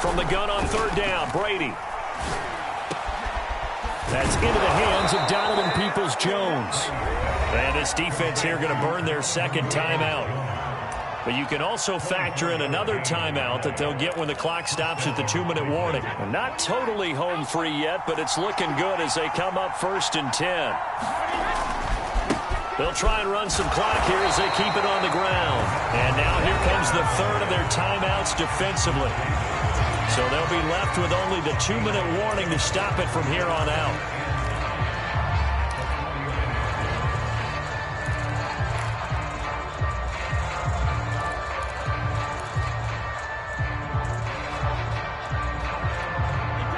From the gun on 3rd down, Brady. That's into the hands of Donovan Peoples-Jones. And this defense here going to burn their 2nd timeout. But you can also factor in another timeout that they'll get when the clock stops at the 2-minute warning. And not totally home free yet, but it's looking good as they come up 1st and 10. They'll try and run some clock here as they keep it on the ground. And now here comes the 3rd of their timeouts defensively. So they'll be left with only the 2-minute warning to stop it from here on out.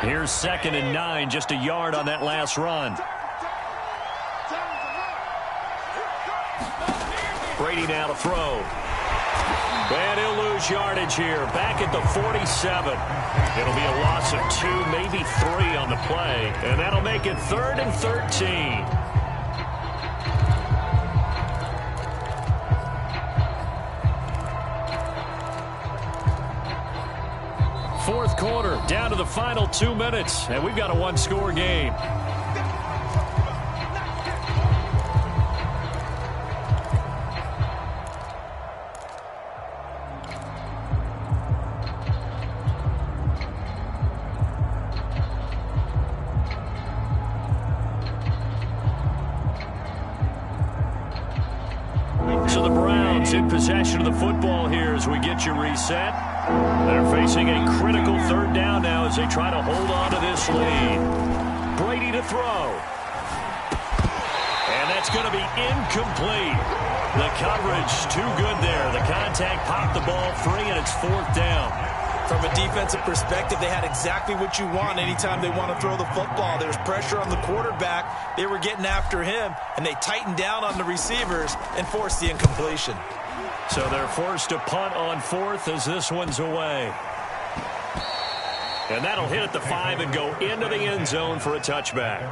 Here's 2nd and 9, just a yard on that last run. Brady now to throw. And he'll lose yardage here. Back at the 47. It'll be a loss of 2, maybe 3 on the play. And that'll make it 3rd and 13. Fourth quarter, down to the final 2 minutes. And we've got a 1-score game. So the Browns in possession of the football here as we get you reset. They're facing a critical 3rd down now as they try to hold on to this lead. Brady to throw. And that's going to be incomplete. The coverage too good there. The contact popped the ball free, and it's 4th down. From a defensive perspective, they had exactly what you want anytime they want to throw the football. There's pressure on the quarterback. They were getting after him, and they tightened down on the receivers and forced the incompletion. So they're forced to punt on 4th as this one's away. And that'll hit at the 5 and go into the end zone for a touchback.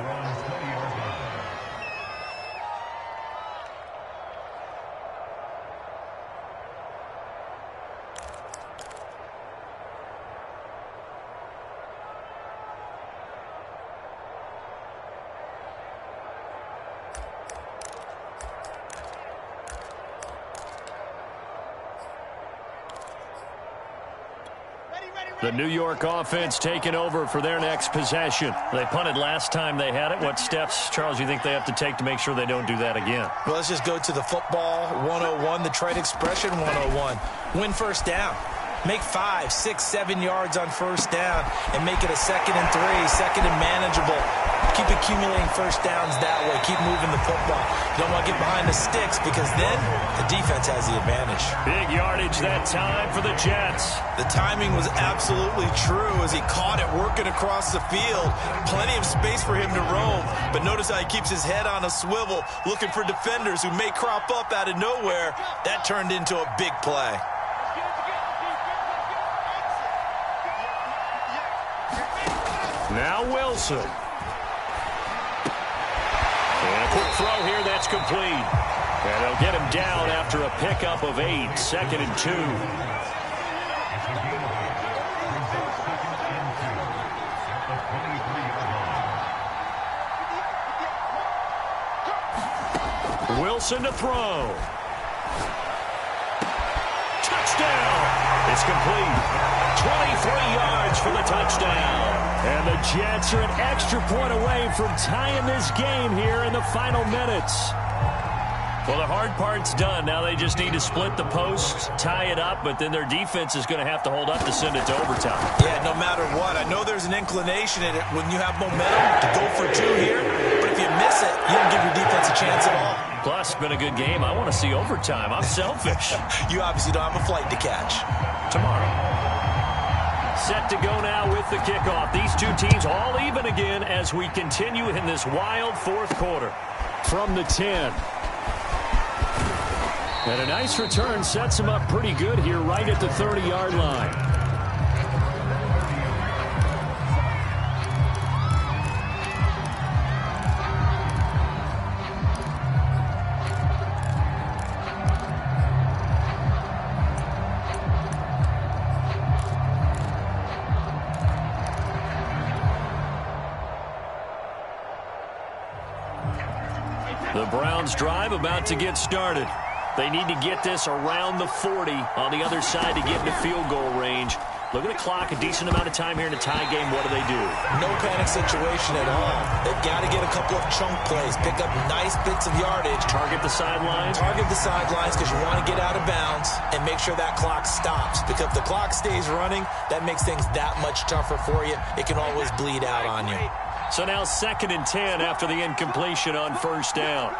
The New York offense taking over for their next possession. They punted last time they had it. What steps, Charles, you think they have to take to make sure they don't do that again? Well, let's just go to the football 101, the trade expression 101. Win 1st down. Make 5, 6, 7 yards on 1st down and make it a 2nd and 3, 2nd and manageable. Keep accumulating first downs that way. Keep moving the football. You don't want to get behind the sticks because then the defense has the advantage. Big yardage that time for the Jets. The timing was absolutely true as he caught it working across the field. Plenty of space for him to roam, but notice how he keeps his head on a swivel looking for defenders who may crop up out of nowhere. That turned into a big play. Now Wilson. And a quick throw here that's complete. And they'll get him down after a pickup of 8, 2nd and 2. Wilson to throw. Touchdown. It's complete. 23 yards for the touchdown. And the Jets are an extra point away from tying this game here in the final minutes. Well, the hard part's done. Now they just need to split the posts, tie it up, but then their defense is going to have to hold up to send it to overtime. Yeah, no matter what. I know there's an inclination in it when you have momentum to go for 2 here, but if you miss it, you don't give your defense a chance at all. Plus, it's been a good game. I want to see overtime. I'm selfish. You obviously don't have a flight to catch. Tomorrow. Set to go now with the kickoff. These two teams all even again as we continue in this wild fourth quarter. From the 10. And a nice return sets him up pretty good here right at the 30-yard line. The Browns drive about to get started. They need to get this around the 40 on the other side to get into field goal range. Look at the clock, a decent amount of time here in a tie game. What do? No panic situation at all. They've got to get a couple of chunk plays, pick up nice bits of yardage. Target the sidelines? Target the sidelines because you want to get out of bounds and make sure that clock stops. Because if the clock stays running, that makes things that much tougher for you. It can always bleed out on you. So now 2nd and 10 after the incompletion on first down.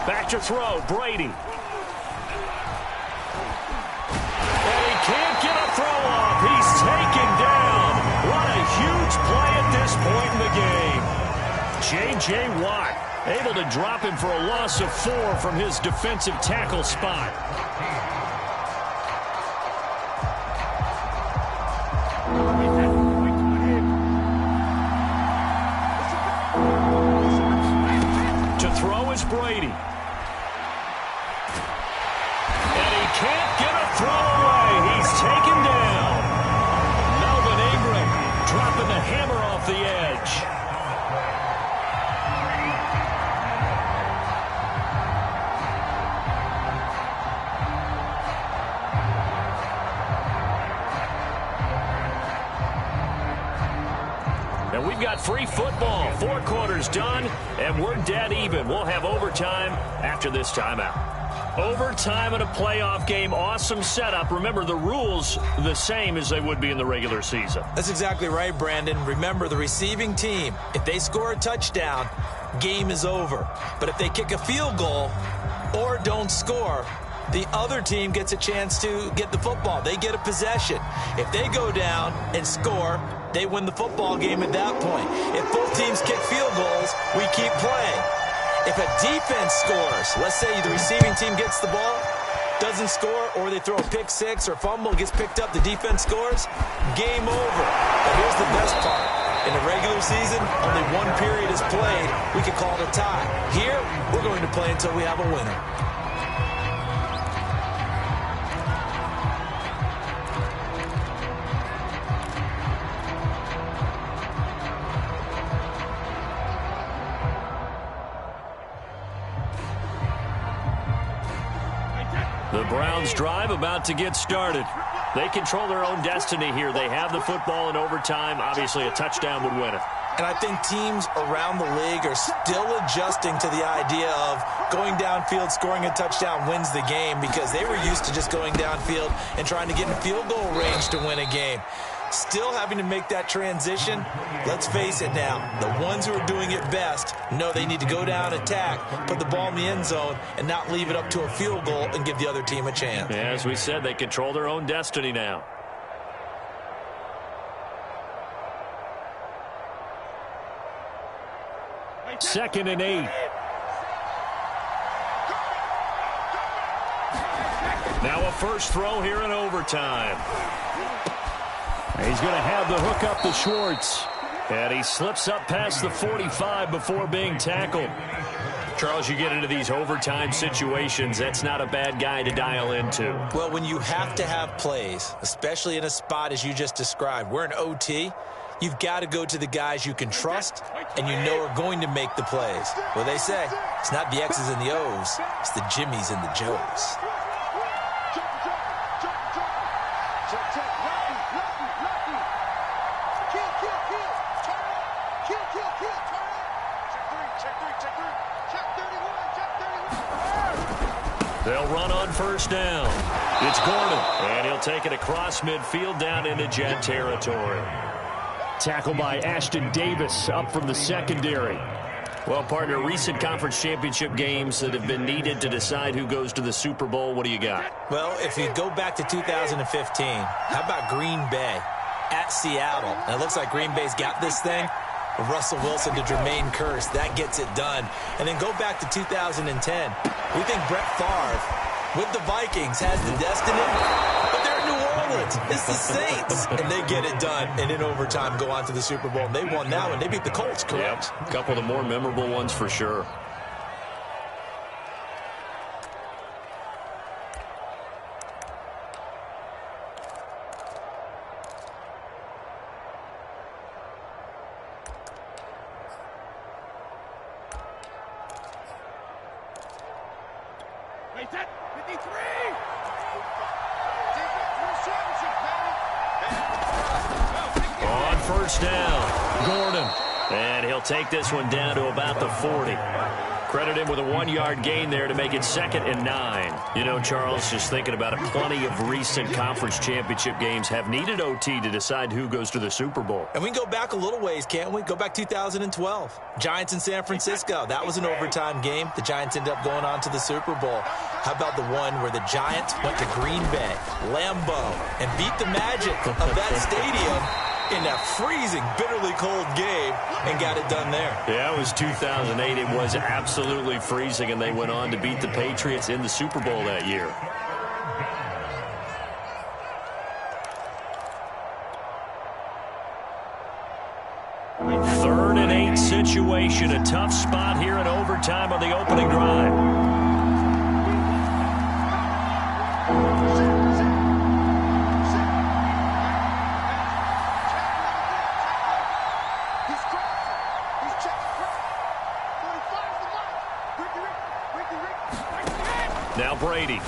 Back to throw, Brady. And he can't get a throw off. He's taken down. What a huge play at this point in the game. J.J. Watt able to drop him for a loss of 4 from his defensive tackle spot. To throw is Brady. And he can't get a throw away. He's taken down. Melvin Ingram dropping the hammer off the edge. And we've got free football. 4 quarters done, and we're dead even. We'll have overtime after this timeout. Overtime in a playoff game, awesome setup. Remember, the rules the same as they would be in the regular season. That's exactly right, Brandon. Remember, the receiving team, if they score a touchdown, game is over. But if they kick a field goal or don't score, the other team gets a chance to get the football. They get a possession. If they go down and score, they win the football game at that point. If both teams kick field goals, we keep playing. If a defense scores, let's say the receiving team gets the ball, doesn't score, or they throw a pick six or fumble, gets picked up, the defense scores, game over. But here's the best part. In the regular season, only 1 period is played. We could call it a tie. Here, we're going to play until we have a winner. The Browns drive about to get started. They control their own destiny here. They have the football in overtime. Obviously, a touchdown would win it. And I think teams around the league are still adjusting to the idea of going downfield, scoring a touchdown wins the game, because they were used to just going downfield and trying to get in field goal range to win a game. Still having to make that transition. Let's face it now, the ones who are doing it best know they need to go down, attack, put the ball in the end zone, and not leave it up to a field goal and give the other team a chance. Yeah, as we said, they control their own destiny now. Second and 8. Now a first throw here in overtime. He's going to have the hook up to Schwartz. And he slips up past the 45 before being tackled. Charles, you get into these overtime situations, that's not a bad guy to dial into. Well, when you have to have plays, especially in a spot as you just described, we're in OT, you've got to go to the guys you can trust and you know are going to make the plays. Well, they say it's not the X's and the O's, it's the Jimmies and the Joes. They'll run on first down. It's Gordon, and he'll take it across midfield down into Jet territory. Tackle by Ashton Davis up from the secondary. Well, partner, recent conference championship games that have been needed to decide who goes to the Super Bowl. What do you got? Well, if you go back to 2015, how about Green Bay at Seattle? And it looks like Green Bay's got this thing. Russell Wilson to Jermaine Kearse, that gets it done. And then go back to 2010. We think Brett Favre with the Vikings has the destiny, but they're in New Orleans. It's the Saints. And they get it done. And in overtime go on to the Super Bowl. And they won that one. They beat the Colts, correct? Yep. A couple of the more memorable ones for sure. On first down, Gordon. And he'll take this one down to about the 40. Credit him with a 1-yard gain there to make it 2nd and 9. You know, Charles, just thinking about it, plenty of recent conference championship games have needed OT to decide who goes to the Super Bowl. And we can go back a little ways, can't we? Go back 2012. Giants in San Francisco. That was an overtime game. The Giants ended up going on to the Super Bowl. How about the one where the Giants went to Green Bay, Lambeau, and beat the Magic of that stadium in that freezing, bitterly cold game and got it done there. Yeah, it was 2008. It was absolutely freezing, and they went on to beat the Patriots in the Super Bowl that year. Third and 8 situation. A tough spot here in overtime on the opening drive. Now Brady.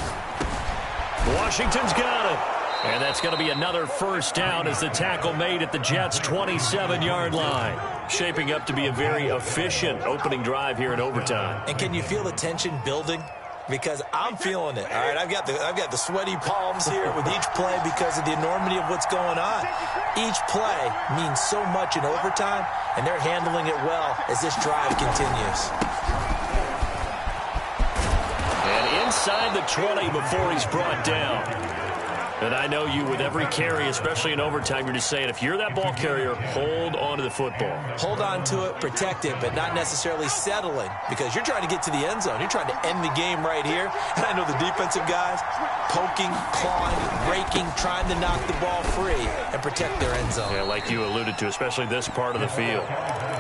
Washington's got it. And that's going to be another first down as the tackle made at the Jets' 27-yard line. Shaping up to be a very efficient opening drive here in overtime. And can you feel the tension building? Because I'm feeling it. All right, I've got the sweaty palms here with each play because of the enormity of what's going on. Each play means so much in overtime, and they're handling it well as this drive continues. And inside the 20 before he's brought down. And I know you, with every carry, especially in overtime, you're just saying, if you're that ball carrier, hold on to the football. Hold on to it, protect it, but not necessarily settling, because you're trying to get to the end zone. You're trying to end the game right here. And I know the defensive guys poking, clawing, raking, trying to knock the ball free and protect their end zone. Yeah, like you alluded to, especially this part of the field.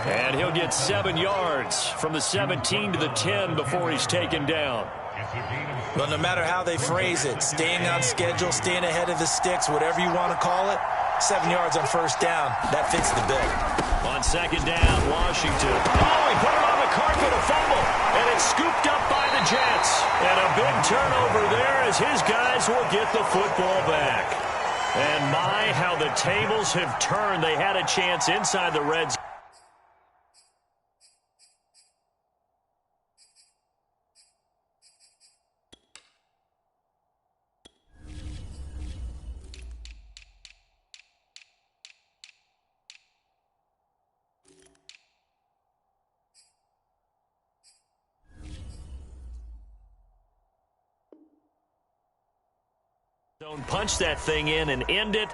And he'll get 7 yards from the 17 to the 10 before he's taken down. Well, no matter how they phrase it, staying on schedule, staying ahead of the sticks, whatever you want to call it, 7 yards on first down, that fits the bill. On second down, Washington. Oh, he put it on the carpet, a fumble, and it's scooped up by the Jets. And a big turnover there as his guys will get the football back. And my, how the tables have turned. They had a chance inside the red zone. Don't punch that thing in and end it.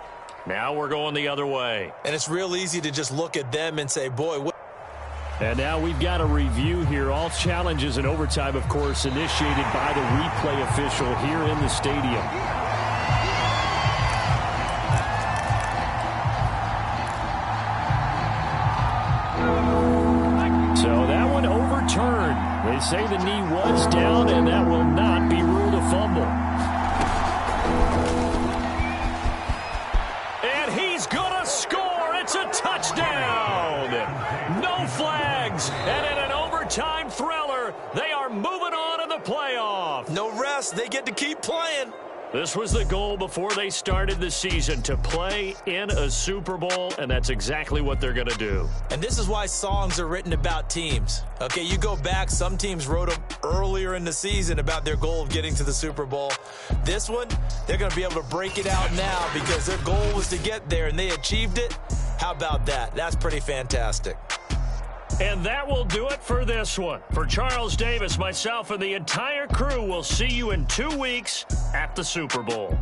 Now we're going the other way. And it's real easy to just look at them and say, boy, what. And now we've got a review here. All challenges in overtime, of course, initiated by the replay official here in the stadium. So that one overturned. They say the knee was down, and that will not be ruled a fumble. And he's going to score. It's a touchdown. No flags. And in an overtime thriller, they are moving on in the playoff. No rest. They get to keep playing. This was the goal before they started the season, to play in a Super Bowl, and that's exactly what they're going to do. And this is why songs are written about teams. Okay, you go back, some teams wrote them earlier in the season about their goal of getting to the Super Bowl. This one, they're going to be able to break it out now because their goal was to get there, and they achieved it. How about that? That's pretty fantastic. And that will do it for this one. For Charles Davis, myself, and the entire crew, we'll see you in 2 weeks at the Super Bowl.